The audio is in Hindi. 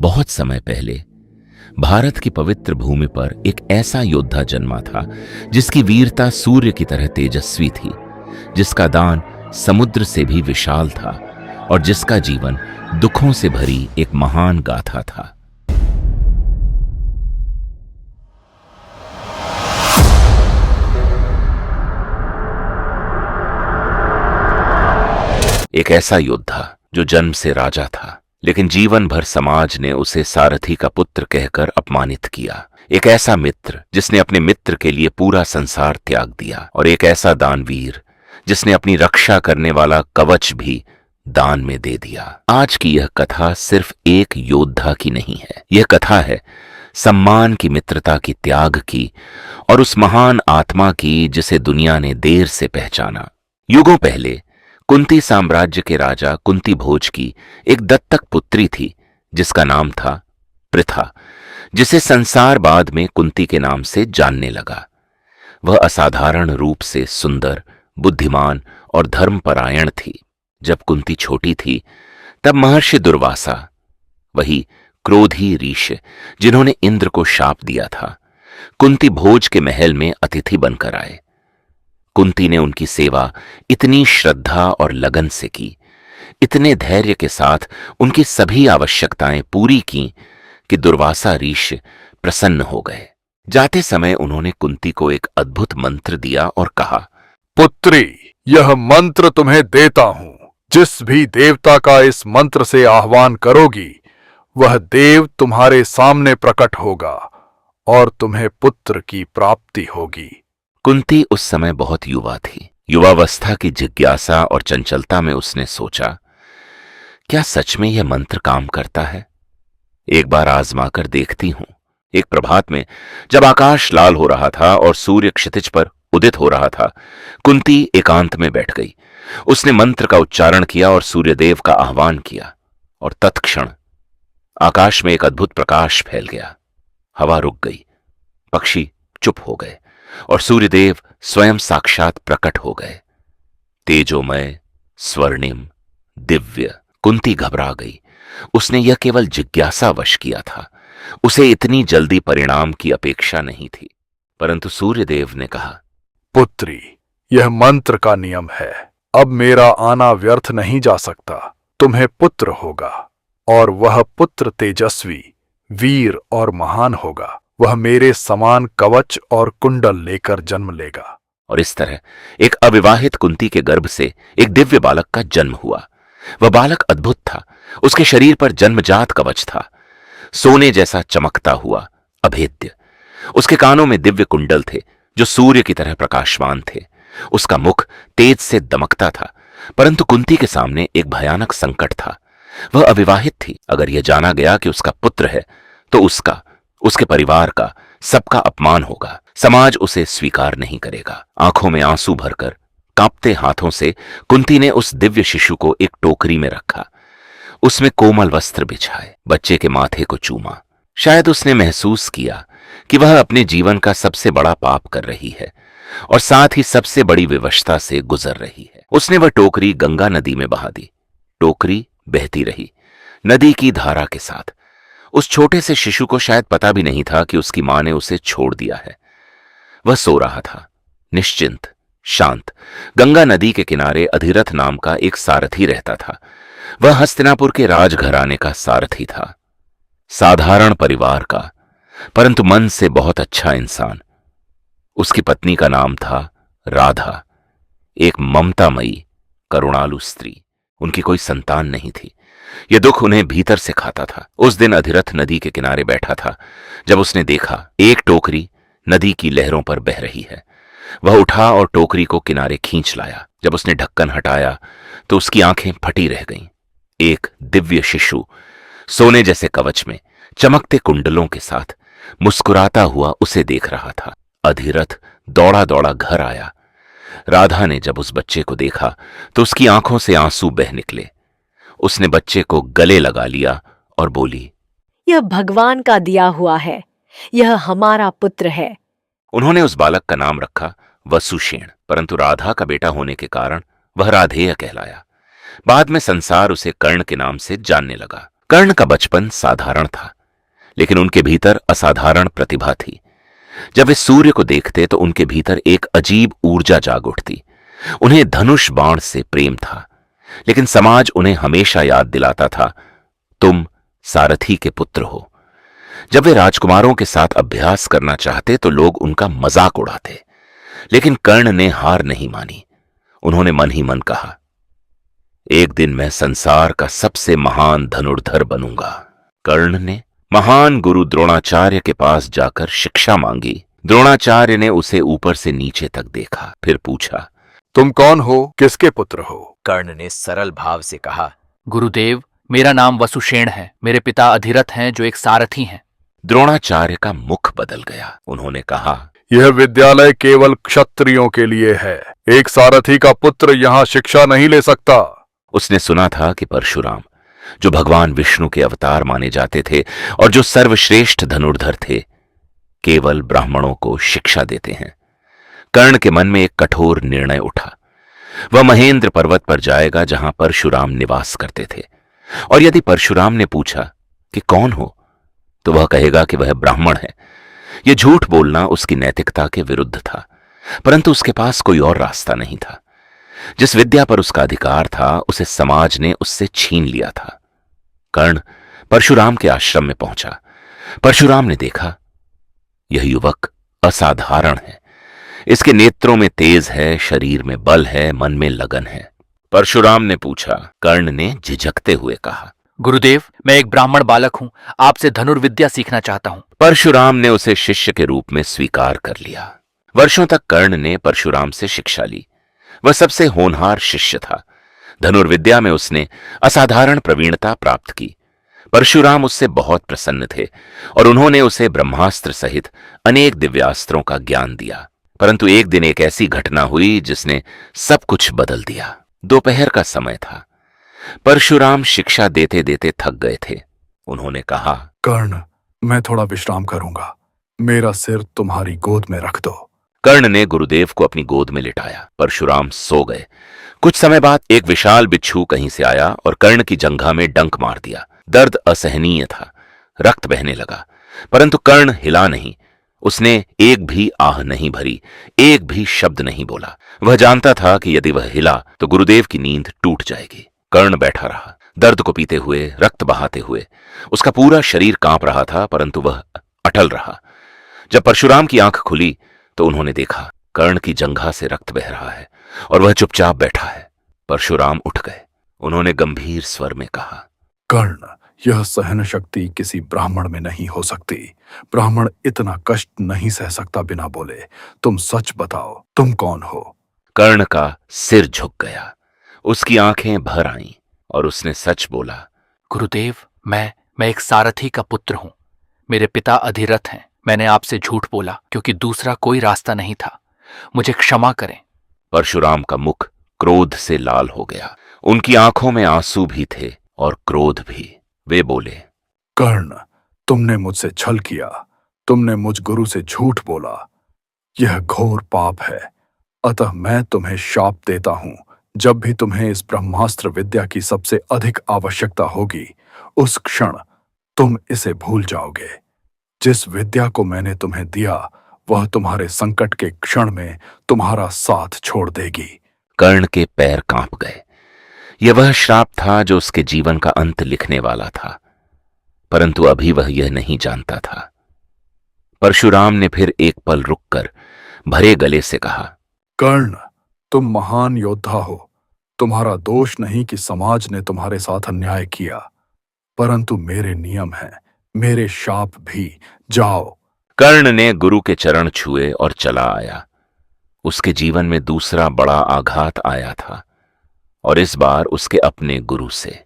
बहुत समय पहले भारत की पवित्र भूमि पर एक ऐसा योद्धा जन्मा था जिसकी वीरता सूर्य की तरह तेजस्वी थी, जिसका दान समुद्र से भी विशाल था और जिसका जीवन दुखों से भरी एक महान गाथा था। एक ऐसा योद्धा जो जन्म से राजा था, लेकिन जीवन भर समाज ने उसे सारथी का पुत्र कहकर अपमानित किया। एक ऐसा मित्र जिसने अपने मित्र के लिए पूरा संसार त्याग दिया, और एक ऐसा दानवीर जिसने अपनी रक्षा करने वाला कवच भी दान में दे दिया। आज की यह कथा सिर्फ एक योद्धा की नहीं है, यह कथा है सम्मान की, मित्रता की, त्याग की और उस महान आत्मा की जिसे दुनिया ने देर से पहचाना। युगों पहले कुंती साम्राज्य के राजा कुंती भोज की एक दत्तक पुत्री थी जिसका नाम था पृथा, जिसे संसार बाद में कुंती के नाम से जानने लगा। वह असाधारण रूप से सुंदर, बुद्धिमान और धर्मपरायण थी। जब कुंती छोटी थी तब महर्षि दुर्वासा, वही क्रोधी ऋष जिन्होंने इंद्र को शाप दिया था, कुंती भोज के महल में अतिथि बनकर आए। कुंती ने उनकी सेवा इतनी श्रद्धा और लगन से की, इतने धैर्य के साथ उनकी सभी आवश्यकताएं पूरी की कि दुर्वासा ऋषि प्रसन्न हो गए। जाते समय उन्होंने कुंती को एक अद्भुत मंत्र दिया और कहा, पुत्री, यह मंत्र तुम्हें देता हूं। जिस भी देवता का इस मंत्र से आह्वान करोगी, वह देव तुम्हारे सामने प्रकट होगा और तुम्हें पुत्र की प्राप्ति होगी। कुंती उस समय बहुत युवा थी। युवावस्था की जिज्ञासा और चंचलता में उसने सोचा, क्या सच में यह मंत्र काम करता है? एक बार आजमाकर देखती हूं। एक प्रभात में जब आकाश लाल हो रहा था और सूर्य क्षितिज पर उदित हो रहा था, कुंती एकांत में बैठ गई। उसने मंत्र का उच्चारण किया और सूर्यदेव का आह्वान किया, और तत्क्षण आकाश में एक अद्भुत प्रकाश फैल गया। हवा रुक गई, पक्षी चुप हो गए और सूर्यदेव स्वयं साक्षात प्रकट हो गए, तेजोमय, स्वर्णिम, दिव्य। कुंती घबरा गई। उसने यह केवल जिज्ञासावश किया था, उसे इतनी जल्दी परिणाम की अपेक्षा नहीं थी। परंतु सूर्यदेव ने कहा, पुत्री, यह मंत्र का नियम है। अब मेरा आना व्यर्थ नहीं जा सकता। तुम्हें पुत्र होगा, और वह पुत्र तेजस्वी, वीर और महान होगा। वह मेरे समान कवच और कुंडल लेकर जन्म लेगा। और इस तरह एक अविवाहित कुंती के गर्भ से एक दिव्य बालक का जन्म हुआ। वह बालक अद्भुत था। उसके शरीर पर जन्मजात कवच था, सोने जैसा चमकता हुआ, अभेद्य। उसके कानों में दिव्य कुंडल थे जो सूर्य की तरह प्रकाशमान थे। उसका मुख तेज से दमकता था। परंतु कुंती के सामने एक भयानक संकट था। वह अविवाहित थी। अगर यह जाना गया कि उसका पुत्र है तो उसका, उसके परिवार का, सबका अपमान होगा। समाज उसे स्वीकार नहीं करेगा। आंखों में आंसू भरकर कांपते हाथों से कुंती ने उस दिव्य शिशु को एक टोकरी में रखा। उसमें कोमल वस्त्र बिछाए, बच्चे के माथे को चूमा। शायद उसने महसूस किया कि वह अपने जीवन का सबसे बड़ा पाप कर रही है और साथ ही सबसे बड़ी विवशता से गुजर रही है। उसने वह टोकरी गंगा नदी में बहा दी। टोकरी बहती रही नदी की धारा के साथ। उस छोटे से शिशु को शायद पता भी नहीं था कि उसकी मां ने उसे छोड़ दिया है। वह सो रहा था, निश्चिंत, शांत। गंगा नदी के किनारे अधिरथ नाम का एक सारथी रहता था। वह हस्तिनापुर के राजघराने का सारथी था, साधारण परिवार का, परंतु मन से बहुत अच्छा इंसान। उसकी पत्नी का नाम था राधा, एक ममतामयी, करुणालु स्त्री। उनकी कोई संतान नहीं थी। यह दुख उन्हें भीतर से खाता था। उस दिन अधिरथ नदी के किनारे बैठा था जब उसने देखा एक टोकरी नदी की लहरों पर बह रही है। वह उठा और टोकरी को किनारे खींच लाया। जब उसने ढक्कन हटाया तो उसकी आंखें फटी रह गईं। एक दिव्य शिशु सोने जैसे कवच में, चमकते कुंडलों के साथ, मुस्कुराता हुआ उसे देख रहा था। अधिरथ दौड़ा दौड़ा घर आया। राधा ने जब उस बच्चे को देखा तो उसकी आंखों से आंसू बह निकले। उसने बच्चे को गले लगा लिया और बोली, यह भगवान का दिया हुआ है, यह हमारा पुत्र है। उन्होंने उस बालक का नाम रखा वसुषेण, परंतु राधा का बेटा होने के कारण वह राधेय कहलाया। बाद में संसार उसे कर्ण के नाम से जानने लगा। कर्ण का बचपन साधारण था, लेकिन उनके भीतर असाधारण प्रतिभा थी। जब वे सूर्य को देखते तो उनके भीतर एक अजीब ऊर्जा जाग उठती। उन्हें धनुष बाण से प्रेम था, लेकिन समाज उन्हें हमेशा याद दिलाता था, तुम सारथी के पुत्र हो। जब वे राजकुमारों के साथ अभ्यास करना चाहते तो लोग उनका मजाक उड़ाते, लेकिन कर्ण ने हार नहीं मानी। उन्होंने मन ही मन कहा, एक दिन मैं संसार का सबसे महान धनुर्धर बनूंगा। कर्ण ने महान गुरु द्रोणाचार्य के पास जाकर शिक्षा मांगी। द्रोणाचार्य ने उसे ऊपर से नीचे तक देखा, फिर पूछा, तुम कौन हो, किसके पुत्र हो? कर्ण ने सरल भाव से कहा, गुरुदेव, मेरा नाम वसुषेण है। मेरे पिता अधिरथ हैं जो एक सारथी हैं। द्रोणाचार्य का मुख बदल गया। उन्होंने कहा, यह विद्यालय केवल क्षत्रियों के लिए है। एक सारथी का पुत्र यहाँ शिक्षा नहीं ले सकता। उसने सुना था कि परशुराम, जो भगवान विष्णु के अवतार माने जाते थे और जो सर्वश्रेष्ठ धनुर्धर थे, केवल ब्राह्मणों को शिक्षा देते हैं। कर्ण के मन में एक कठोर निर्णय उठा। वह महेंद्र पर्वत पर जाएगा जहां परशुराम निवास करते थे, और यदि परशुराम ने पूछा कि कौन हो, तो वह कहेगा कि वह ब्राह्मण है। यह झूठ बोलना उसकी नैतिकता के विरुद्ध था, परंतु उसके पास कोई और रास्ता नहीं था। जिस विद्या पर उसका अधिकार था, उसे समाज ने उससे छीन लिया था। कर्ण परशुराम के आश्रम में पहुंचा। परशुराम ने देखा, यह युवक असाधारण है। इसके नेत्रों में तेज है, शरीर में बल है, मन में लगन है। परशुराम ने पूछा। कर्ण ने झिझकते हुए कहा, गुरुदेव, मैं एक ब्राह्मण बालक हूं, आपसे धनुर्विद्या सीखना चाहता हूं। परशुराम ने उसे शिष्य के रूप में स्वीकार कर लिया। वर्षों तक कर्ण ने परशुराम से शिक्षा ली। वह सबसे होनहार शिष्य था। धनुर्विद्या में उसने असाधारण प्रवीणता प्राप्त की। परशुराम उससे बहुत प्रसन्न थे और उन्होंने उसे ब्रह्मास्त्र सहित अनेक दिव्यास्त्रों का ज्ञान दिया। परंतु एक दिन एक ऐसी घटना हुई जिसने सब कुछ बदल दिया। दोपहर का समय था। परशुराम शिक्षा देते देते थक गए थे। उन्होंने कहा, कर्ण, मैं थोड़ा विश्राम करूंगा। मेरा सिर तुम्हारी गोद में रख दो। कर्ण ने गुरुदेव को अपनी गोद में लिटाया। परशुराम सो गए। कुछ समय बाद एक विशाल बिच्छू कहीं से आया और कर्ण की जंघा में डंक मार दिया। दर्द असहनीय था, रक्त बहने लगा, परंतु कर्ण हिला नहीं। उसने एक भी आह नहीं भरी, एक भी शब्द नहीं बोला। वह जानता था कि यदि वह हिला तो गुरुदेव की नींद टूट जाएगी। कर्ण बैठा रहा, दर्द को पीते हुए, रक्त बहाते हुए। उसका पूरा शरीर कांप रहा था, परंतु वह अटल रहा। जब परशुराम की आंख खुली तो उन्होंने देखा, कर्ण की जंघा से रक्त बह रहा है और वह चुपचाप बैठा है। परशुराम उठ गए। उन्होंने गंभीर स्वर में कहा, कर्ण, यह सहन शक्ति किसी ब्राह्मण में नहीं हो सकती। ब्राह्मण इतना कष्ट नहीं सह सकता बिना बोले। तुम सच बताओ, तुम कौन हो? कर्ण का सिर झुक गया। उसकी आंखें भर आईं और उसने सच बोला, गुरुदेव, मैं एक सारथी का पुत्र हूं। मेरे पिता अधिरथ हैं। मैंने आपसे झूठ बोला क्योंकि दूसरा कोई रास्ता नहीं था। मुझे क्षमा करें। परशुराम का मुख क्रोध से लाल हो गया। उनकी आंखों में आंसू भी थे और क्रोध भी। वे बोले, कर्ण, तुमने मुझसे छल किया। तुमने मुझ गुरु से झूठ बोला। यह घोर पाप है। अतः मैं तुम्हें शाप देता हूं। जब भी तुम्हें इस ब्रह्मास्त्र विद्या की सबसे अधिक आवश्यकता होगी, उस क्षण तुम इसे भूल जाओगे। जिस विद्या को मैंने तुम्हें दिया, वह तुम्हारे संकट के क्षण में तुम्हारा साथ छोड़ देगी। कर्ण के पैर कांप गए। यह वह श्राप था जो उसके जीवन का अंत लिखने वाला था, परंतु अभी वह यह नहीं जानता था। परशुराम ने फिर एक पल रुककर भरे गले से कहा, कर्ण, तुम महान योद्धा हो। तुम्हारा दोष नहीं कि समाज ने तुम्हारे साथ अन्याय किया, परंतु मेरे नियम हैं, मेरे शाप भी। जाओ। कर्ण ने गुरु के चरण छुए और चला आया। उसके जीवन में दूसरा बड़ा आघात आया था, और इस बार उसके अपने गुरु से।